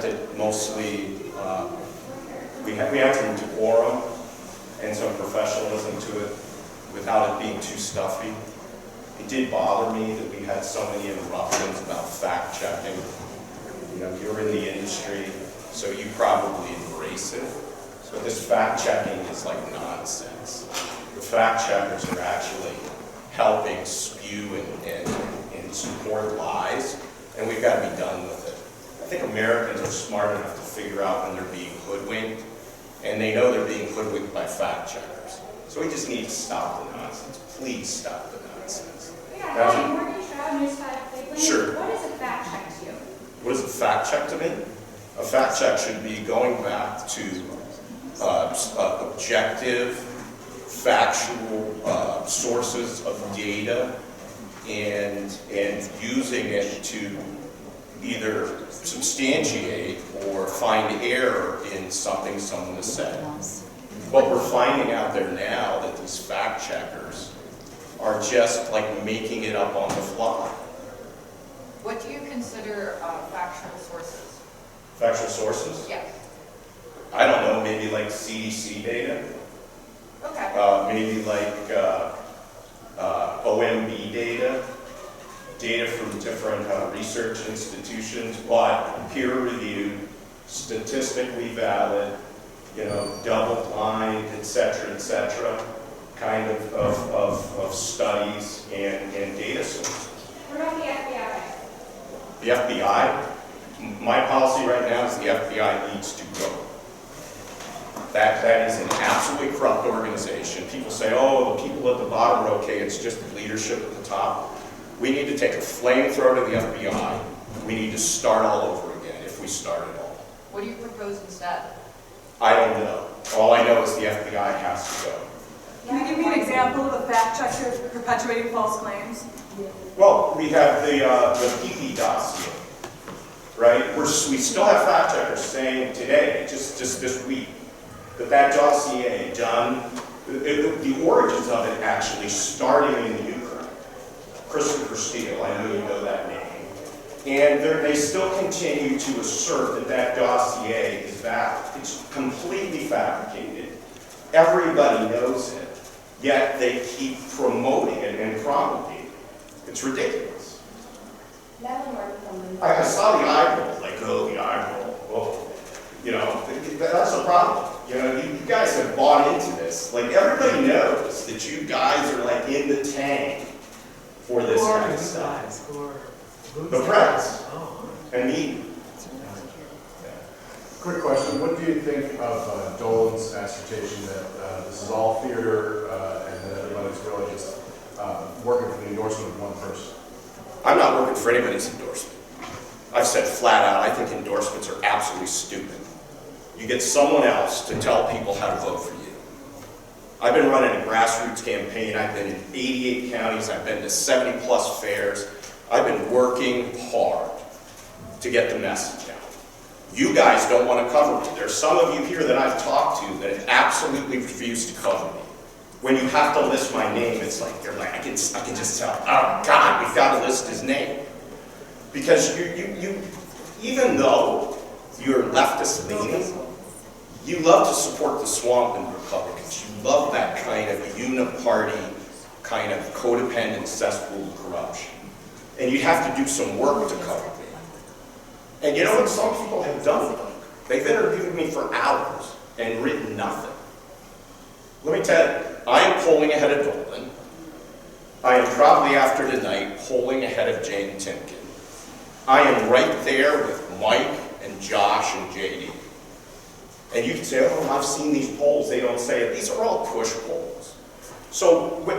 it mostly, we had some decorum and some professionalism to it without it being too stuffy. It did bother me that we had so many interruptions about fact checking. You know, you're in the industry, so you probably embrace it. But this fact checking is like nonsense. The fact checkers are actually helping spew and support lies, and we've got to be done with it. I think Americans are smart enough to figure out when they're being hoodwinked, and they know they're being hoodwinked by fact checkers. So we just need to stop the nonsense. Please stop the nonsense. Yeah, hi, Morgan Shroud, News 5 Cleveland. Sure. What is a fact check to you? What is a fact check to me? A fact check should be going back to objective, factual sources of data and using it to either substantiate or find error in something someone has said. What we're finding out there now that these fact checkers are just like making it up on the fly. What do you consider factual sources? Factual sources? Yes. I don't know, maybe like CDC data. Okay. Maybe like OMB data from different research institutions, but peer-reviewed, statistically valid, you know, double-blind, et cetera, kind of studies and data sources. What about the FBI? The FBI? My policy right now is the FBI needs to go. That is an absolutely corrupt organization. People say, oh, the people at the bottom are okay, it's just the leadership at the top. We need to take a flamethrower to the FBI. We need to start all over again if we start at all. What do you propose instead? I don't know. All I know is the FBI has to go. Can you give me an example of a fact checker perpetuating false claims? Well, we have the PP dossier, right? We still have fact checkers saying today, just this week, that dossier done, the origins of it actually starting in the Ukraine. Christopher Steele, I know you know that name. And they still continue to assert that dossier is valid. It's completely fabricated. Everybody knows it, yet they keep promoting it and propagating it. It's ridiculous. I saw the eye roll, like, oh, the eye roll. Oh. You know, that's a problem. You know, you guys have bought into this. Like, everybody knows that you guys are like in the tank for this kind of stuff. The press and me. Quick question, what do you think of Dolan's assertion that this is all theater and that everybody's really just working for the endorsement of one person? I'm not working for anybody's endorsement. I've said flat out, I think endorsements are absolutely stupid. You get someone else to tell people how to vote for you. I've been running a grassroots campaign. I've been in 88 counties. I've been to 70 plus fairs. I've been working hard to get the message out. You guys don't want to cover me. There's some of you here that I've talked to that have absolutely refused to cover me. When you have to list my name, it's like, they're like, I can just tell, oh God, we've got to list his name. Because you even though you're leftist leaning, you love to support the swamp and Republicans. You love that kind of uniparty, kind of codependent cesspool of corruption. And you have to do some work to cover me. And you know what some people have done? They've interviewed me for hours and written nothing. Let me tell you, I am polling ahead of Dolan. I am probably after tonight polling ahead of Jane Timken. I am right there with Mike and Josh and JD. And you can say, oh, I've seen these polls. They don't say it. These are all push polls. So when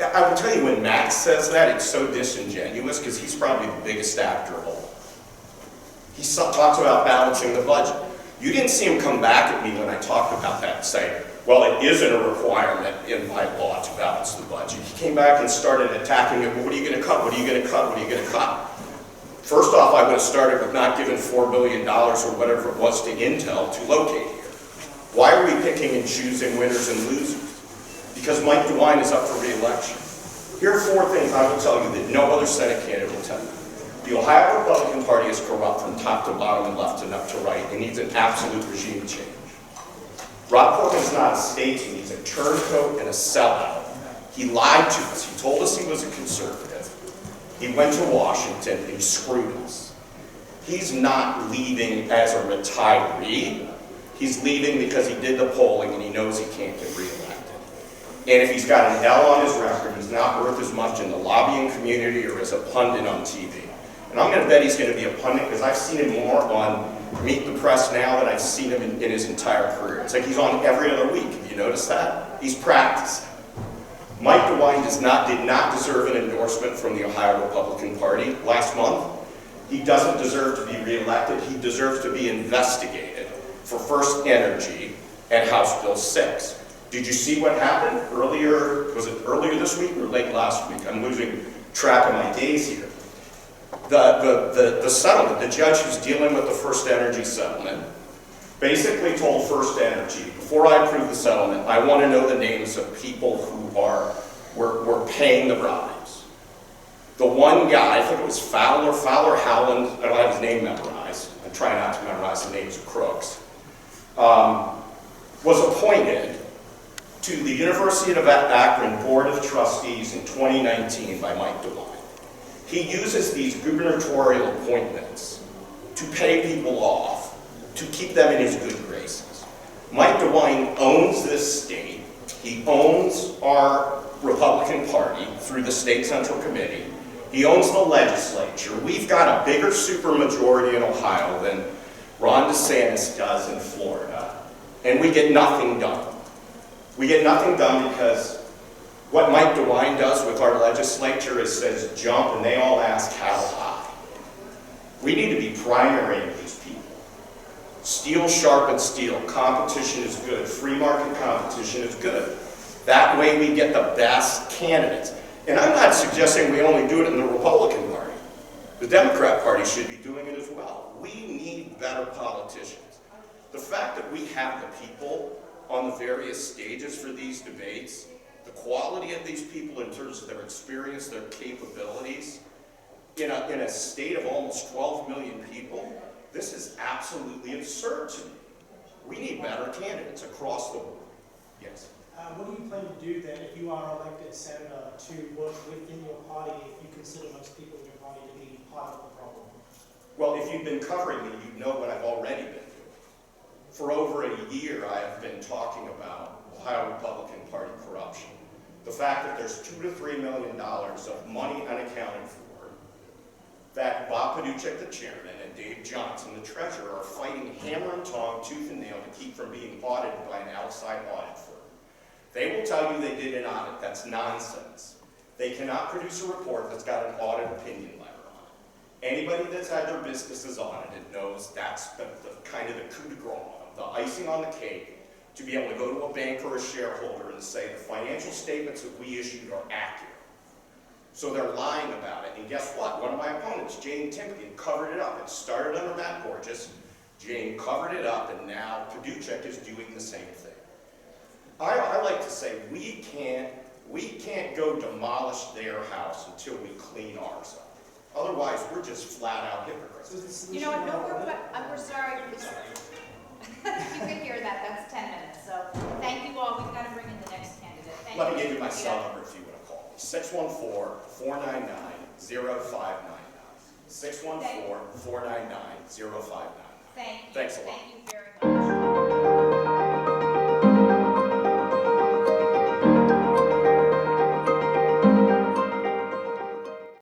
I will tell you, when Max says that, it's so disingenuous because he's probably the biggest actor of all. He talks about balancing the budget. You didn't see him come back at me when I talked about that and say, well, it isn't a requirement in my law to balance the budget. He came back and started attacking it. Well, what are you going to cut? What are you going to cut? What are you going to cut? First off, I would have started with not giving $4 billion or whatever it was to Intel to locate here. Why are we picking and choosing winners and losers? Because Mike DeWine is up for re-election. Here are 4 things I will tell you that no other Senate candidate will tell you. The Ohio Republican Party is corrupt from top to bottom and left and up to right. It needs an absolute regime change. Rob Portman's not a statesman. He's a turncoat and a sellout. He lied to us. He told us he was a conservative. He went to Washington and he screwed us. He's not leaving as a retiree. He's leaving because he did the polling and he knows he can't get reelected. And if he's got an L on his record, he's not worth as much in the lobbying community or as a pundit on TV. And I'm going to bet he's going to be a pundit because I've seen him more on Meet the Press now than I've seen him in his entire career. It's like he's on every other week. Have you noticed that? He's practicing. Mike DeWine did not deserve an endorsement from the Ohio Republican Party last month. He doesn't deserve to be reelected. He deserves to be investigated for First Energy and House Bill 6. Did you see what happened earlier? Was it earlier this week or late last week? I'm losing track of my days here. The settlement, the judge who's dealing with the First Energy settlement, basically told First Energy, before I approve the settlement, I want to know the names of people who were paying the bribes. The one guy, I think it was Fowler Howland, I don't have his name memorized. I try not to memorize the names of crooks, was appointed to the University of Akron Board of Trustees in 2019 by Mike DeWine. He uses these gubernatorial appointments to pay people off, to keep them in his good graces. Mike DeWine owns this state. He owns our Republican Party through the State Central Committee. He owns the legislature. We've got a bigger supermajority in Ohio than Ron DeSantis does in Florida, and we get nothing done. We get nothing done because what Mike DeWine does with our legislature is says jump, and they all ask how high. We need to be primarying these people. Steel sharpens steel. Competition is good. Free market competition is good. That way we get the best candidates. And I'm not suggesting we only do it in the Republican Party. The Democrat Party should be doing it as well. We need better politicians. The fact that we have the people on the various stages for these debates, the quality of these people in terms of their experience, their capabilities, in a state of almost 12 million people, this is absolutely absurd to me. We need better candidates across the board. Yes. What do you plan to do then if you are elected senator to work within your party if you consider most people in your party to be part of the problem? Well, if you've been covering me, you know what I've already been doing. For over a year, I have been talking about Ohio Republican Party corruption. The fact that there's $2 to $3 million of money unaccounted for, that Bob Paduchek, the chairman, and Dave Johnson, the treasurer, are fighting hammer and tong, tooth and nail to keep from being audited by an outside audit firm. They will tell you they did an audit. That's nonsense. They cannot produce a report that's got an audit opinion letter on it. Anybody that's had their businesses audited knows that's the kind of the coup de grace, the icing on the cake, to be able to go to a bank or a shareholder and say the financial statements that we issued are accurate. So they're lying about it. And guess what? One of my opponents, Jane Timken, covered it up. It started under Matt Gorgeous. Jane covered it up, and now Paduchek is doing the same thing. I like to say we can't go demolish their house until we clean ours up. Otherwise, we're just flat out hypocrites. You know what, no, we're sorry. You can hear that, that's 10 minutes. So thank you all, we've got to bring in the next candidate. Thank Let you. me give you my cell number if you want to call me. 614-499-0599. 614-499-0599. Thank you. Thanks a lot. Thank you very